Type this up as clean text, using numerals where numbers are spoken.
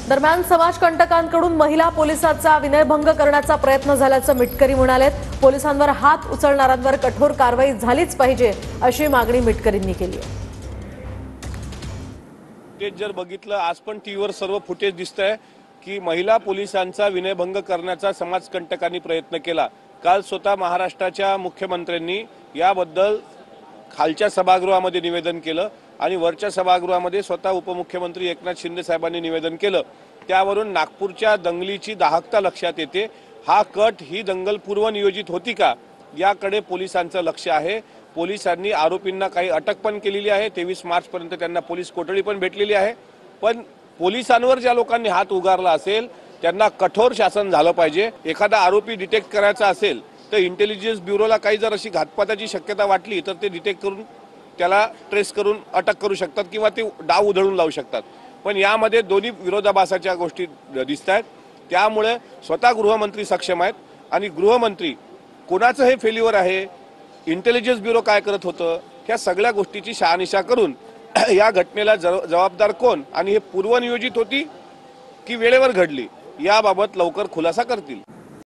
दरम्यान समाजकंटकांकडून महिला पोलिसांचा विनयभंग करण्याचा प्रयत्न झाल्याचं मिटकरी म्हणालेत। पोलिसांवर हात उचलणाऱ्यांवर कठोर कारवाई झालीच पाहिजे अशी मागणी मिटकरींनी केली आहे। फुटेज जर बघितलं, आज पण टीव्हीवर सर्व फुटेज दिसतंय की महिला पोलिसांचा विनयभंग करण्याचा समाजकंटकांनी प्रयत्न केला। काल स्वतः महाराष्ट्राच्या मुख्यमंत्र्यांनी याबद्दल खालच्या सभागृहामध्ये निवेदन केलं आणि वरच्या सभागृहामध्ये स्वतः उपमुख्यमंत्री एकनाथ शिंदे साहेबांनी निवेदन केलं। त्यावरून नागपूरच्या दंगलीची दाहकता लक्षात येते। हा कट ही दंगल पूर्वनियोजित होती का याकडे पोलिसांचं लक्ष आहे। पोलिसांनी आरोपींना काही अटक पण केलेली आहे। 23 मार्च पर्यंत त्यांना पोलीस कोठडी पण भेटलेली आहे। पण पोलिसांवर ज्या लोकांनी हात उगारला असेल त्यांना कठोर शासन झालं पाहिजे। एखादा आरोपी डिटेक्ट करायचा असेल तर इंटेलिजन्स ब्युरोला काही जर अशी घातपाताची शक्यता वाटली तर ते डिटेक्ट करून त्याला ट्रेस करून अटक करू शकतात किंवा ते डाव उधळून लावू शकतात। पण यामध्ये दोन्ही विरोधाभासाच्या गोष्टी दिसतात। त्यामुळे स्वतः गृहमंत्री सक्षम आहेत आणि गृहमंत्री कोणाचं हे फेल्युअर आहे, इंटेलिजन्स ब्युरो काय करत होतं, ह्या सगळ्या गोष्टीची शहानिशा करून या घटनेला जबाबदार कोण आणि हे पूर्वनियोजित होती की वेळेवर घडली याबाबत लवकर खुलासा करतील।